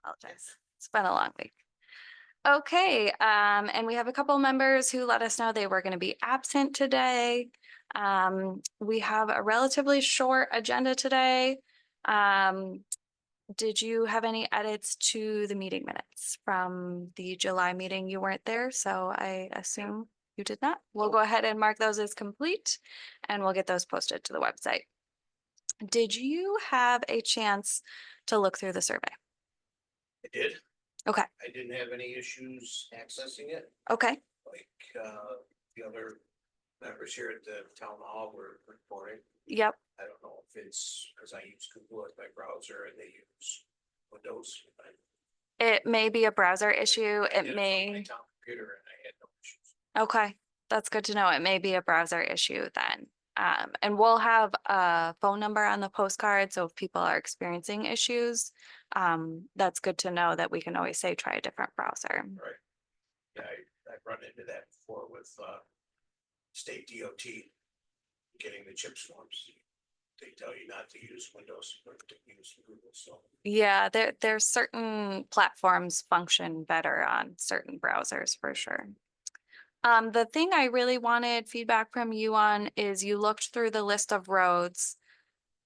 Apologize. It's been a long week. Okay, and we have a couple members who let us know they were going to be absent today. We have a relatively short agenda today. Did you have any edits to the meeting minutes from the July meeting? You weren't there, so I assume you did not. We'll go ahead and mark those as complete, and we'll get those posted to the website. Did you have a chance to look through the survey? I did. Okay, I didn't have any issues accessing it, okay, like, the other members here at the town hall were reporting. yep. I don't know if it's because I use Google as my browser and they use Windows. It may be a browser issue. I It did it from my may, town computer and I had no issues. okay, that's good to know. It may be a browser issue then. And we'll have a phone number on the postcard, so if people are experiencing issues, that's good to know that we can always say, try a different browser. Right. Yeah, I've run into that before with, state DOT, getting the chip swarms. They tell you not to use Windows, but to use Google, so. Yeah, there's certain platforms function better on certain browsers for sure. The thing I really wanted feedback from you on is you looked through the list of roads.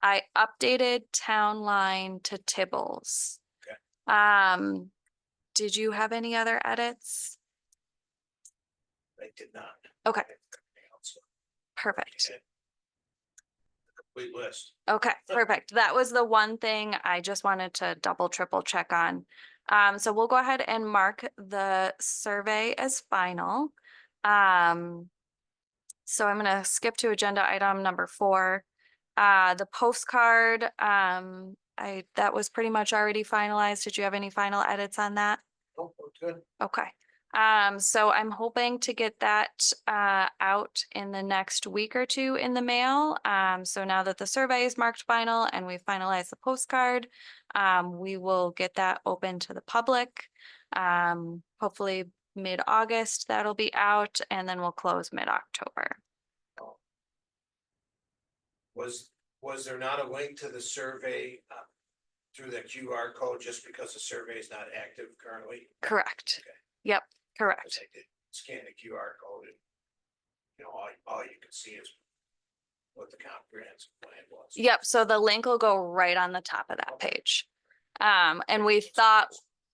I updated Town Line to Tibbles. Okay. Did you have any other edits? I did not. Okay, Everything else, perfect. okay. Complete list. Okay, perfect. That was the one thing I just wanted to double, triple check on. So we'll go ahead and mark the survey as final. So I'm gonna skip to agenda item number 4. The postcard, that was pretty much already finalized. Did you have any final edits on that? Oh, we're good. Okay. So I'm hoping to get that out in the next week or two in the mail. So now that the survey is marked final and we finalized the postcard, we will get that open to the public. Hopefully mid-August that'll be out, and then we'll close mid-October. Was there not a link to the survey through the QR code just because the survey is not active currently? Correct. Okay. Yep, correct. Because I did scan the QR code and, you know, all you can see is what the comprehensive plan was. Yep, so the link will go right on the top of that Okay. page. And we thought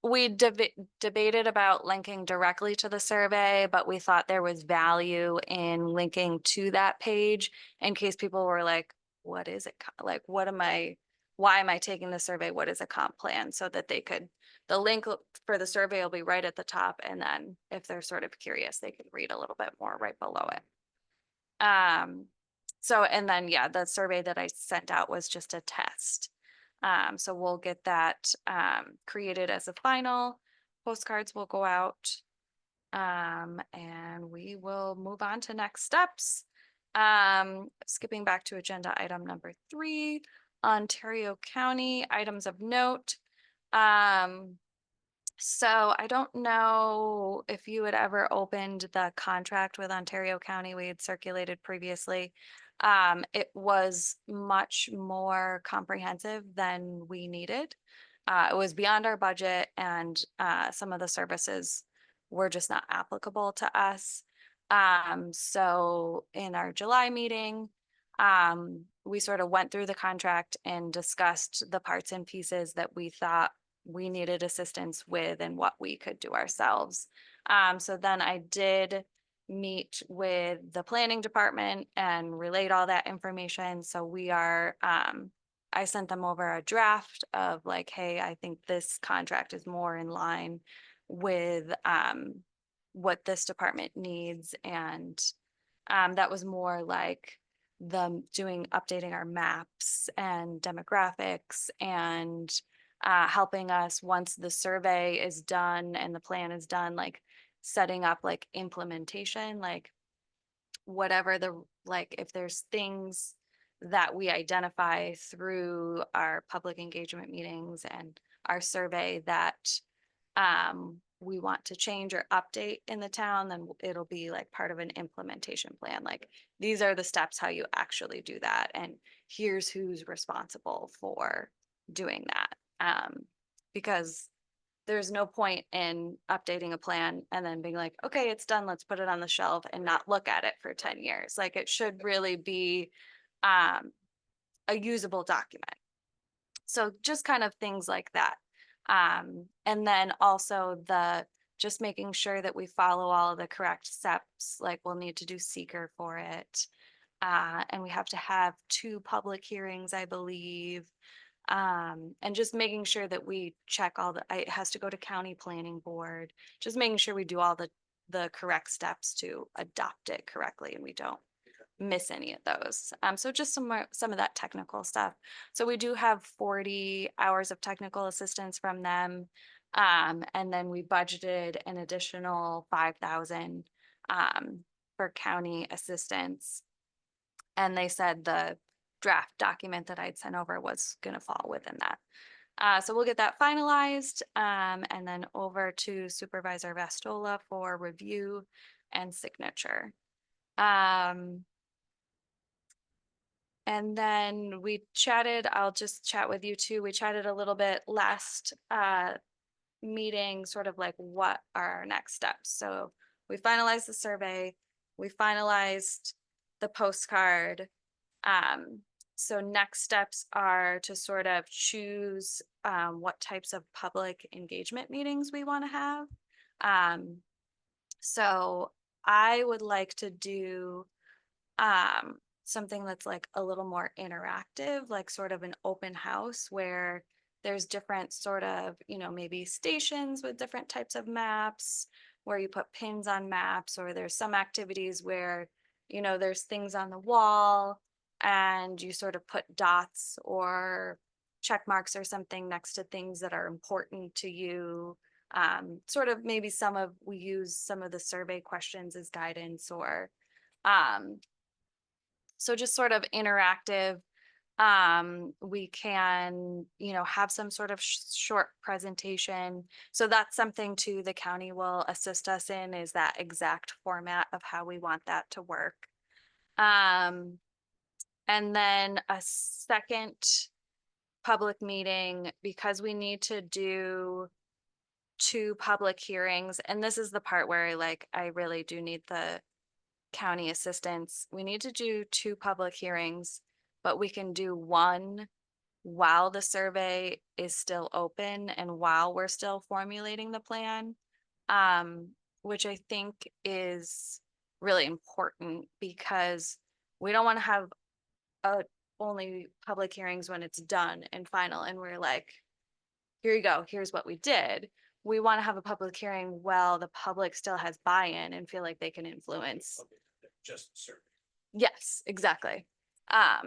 we debated about linking directly to the survey, but we thought there was value in linking to that page in case people were like, what is it? Like, why am I taking the survey? What is a comp plan? So that the link for the survey will be right at the top. And then if they're sort of curious, they can read a little bit more right below it. So, and then, yeah, the survey that I sent out was just a test. So we'll get that created as a final. Postcards will go out. And we will move on to next steps. Skipping back to agenda item number 3, Ontario County items of note. So I don't know if you had ever opened the contract with Ontario County we had circulated previously. It was much more comprehensive than we needed. It was beyond our budget, and some of the services were just not applicable to us. So in our July meeting, we sort of went through the contract and discussed the parts and pieces that we thought we needed assistance with and what we could do ourselves. So then I did meet with the planning department and relayed all that information. So we are, I sent them over a draft of like, hey, I think this contract is more in line with what this department needs. And that was more like them updating our maps and demographics and helping us once the survey is done and the plan is done, like setting up like implementation, like whatever like if there's things that we identify through our public engagement meetings and our survey that we want to change or update in the town, then it'll be like part of an implementation plan. Like these are the steps how you actually do that, and here's who's responsible for doing that. Because there's no point in updating a plan and then being like, okay, it's done, let's put it on the shelf and not look at it for 10 years. Like it should really be um, a usable document. So just kind of things like that. And then also just making sure that we follow all of the correct steps, like we'll need to do seeker for it. And we have to have 2 public hearings, I believe. And just making sure that we check it has to go to county planning board, just making sure we do all the correct steps to adopt it correctly and we don't miss any of those. So just some of that technical stuff. So we do have 40 hours of technical assistance from them. And then we budgeted an additional 5,000 for county assistance. And they said the draft document that I'd sent over was gonna fall within that. So we'll get that finalized, and then over to Supervisor Vastola for review and signature. And then we chatted, I'll just chat with you too. We chatted a little bit last meeting, sort of like what are our next steps. So we finalized the survey, we finalized the postcard. So next steps are to sort of choose what types of public engagement meetings we want to have. So I would like to do something that's like a little more interactive, like sort of an open house where there's different sort of, maybe stations with different types of maps where you put pins on maps, or there's some activities where, there's things on the wall and you sort of put dots or check marks or something next to things that are important to you. Sort of maybe we use some of the survey questions as guidance, or so just sort of interactive. We can, have some sort of short presentation. So that's something too the county will assist us in, is that exact format of how we want that to work. And then a second public meeting, because we need to do 2 public hearings. And this is the part where I really do need the county assistance. We need to do 2 public hearings, but we can do one while the survey is still open and while we're still formulating the plan, which I think is really important, because we don't want to have only public hearings when it's done and final and we're like, here you go, here's what we did. We want to have a public hearing while the public still has buy-in and feel like they can influence. Just certain. Yes, exactly.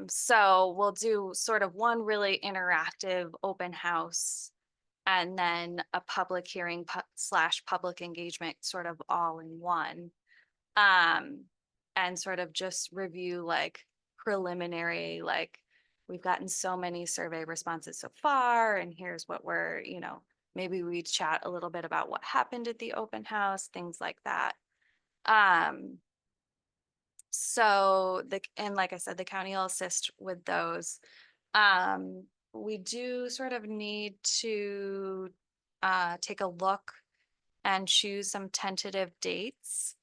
So we'll do sort of one really interactive open house and then a public hearing slash public engagement, sort of all in one. And sort of just review preliminary, we've gotten so many survey responses so far, and here's what maybe we chat a little bit about what happened at the open house, things like that. So and like I said, the county will assist with those. We do sort of need to take a look and choose some tentative dates.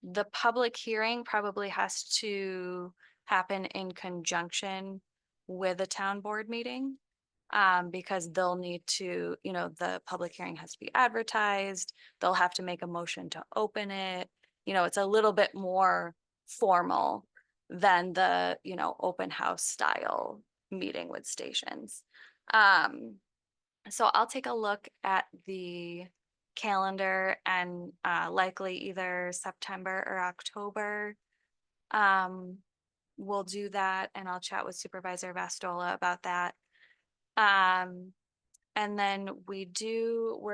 The public hearing probably has to happen in conjunction with a town board meeting. Because they'll need to, the public hearing has to be advertised. They'll have to make a motion to open it. It's a little bit more formal than the, open house style meeting with stations. So I'll take a look at the calendar and likely either September or October. We'll do that, and I'll chat with Supervisor Vastola about that. And then we're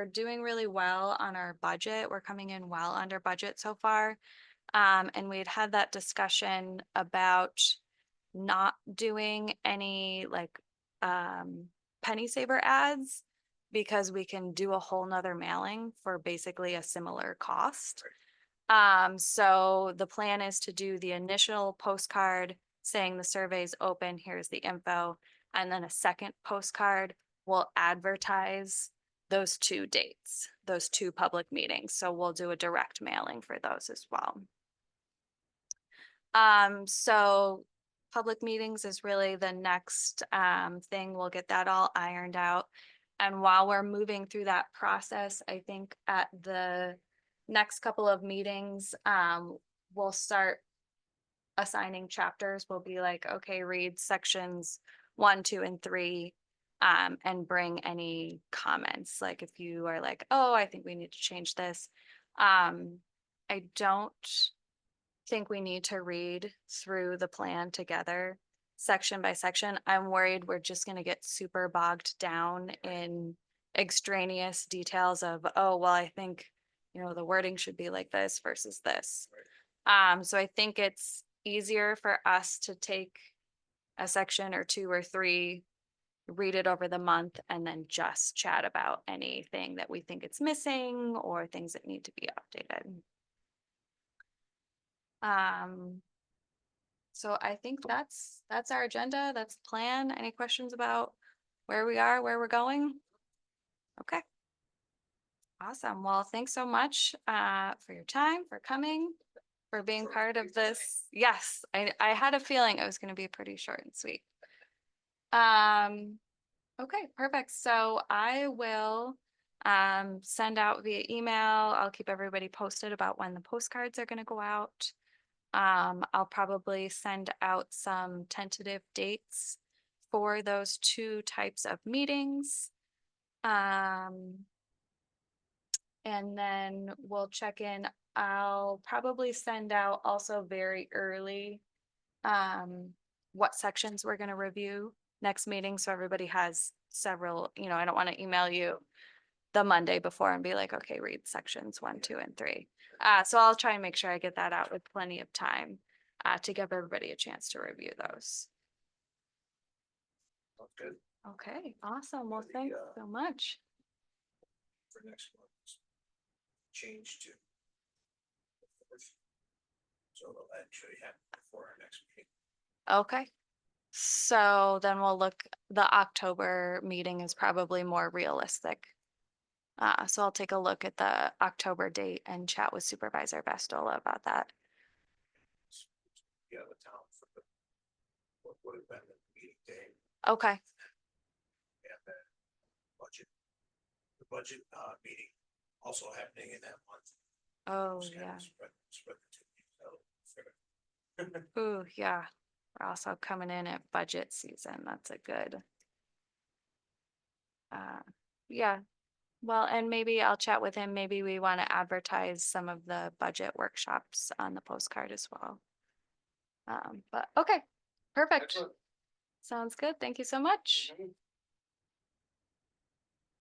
doing really well on our budget. We're coming in well under budget so far. And we had that discussion about not doing any penny saver ads, because we can do a whole nother mailing for basically a similar cost. So the plan is to do the initial postcard saying the survey's open, here's the info, and then a second postcard will advertise those two dates, those two public meetings. So we'll do a direct mailing for those as well. So public meetings is really the next thing. We'll get that all ironed out. And while we're moving through that process, I think at the next couple of meetings, we'll start assigning chapters. We'll be like, okay, read sections 1, 2, and 3, and bring any comments. Like if you are like, oh, I think we need to change this. I don't think we need to read through the plan together, section by section. I'm worried we're just gonna get super bogged down in extraneous details of, oh, well, I think, the wording should be like this versus this. So I think it's easier for us to take a section or 2 or 3, read it over the month, and then just chat about anything that we think it's missing or things that need to be updated. So I think that's our agenda. That's the plan. Any questions about where we are, where we're going? Okay. Awesome. Well, thanks so much for your time, for coming, for being part of this. Yes, I had a feeling it was going to be pretty short and sweet. Okay, perfect. So I will send out via email. I'll keep everybody posted about when the postcards are going to go out. I'll probably send out some tentative dates for those 2 types of meetings. And then we'll check in. I'll probably send out also very early what sections we're going to review next meeting. So everybody has several, I don't want to email you the Monday before and be like, okay, read sections 1, 2, and 3. So I'll try and make sure I get that out with plenty of time to give everybody a chance to review those. Sounds good Okay, awesome. Well, For the, thanks so much. for next month. Change to the 4th. So it'll actually happen before our next meeting. Okay. So then we'll look, the October meeting is probably more realistic. So I'll take a look at the October date and chat with Supervisor Bastola about that. Yeah, the town for what would have been the meeting day. Okay, And the budget meeting also happening in that month. oh, Just kind yeah. of spread the 2 weeks out. Ooh, yeah. We're also coming in at budget season. That's a good. Yeah. Well, and maybe I'll chat with him. Maybe we want to advertise some of the budget workshops on the postcard as well. But okay, perfect. Excellent. Sounds good. Thank you so much.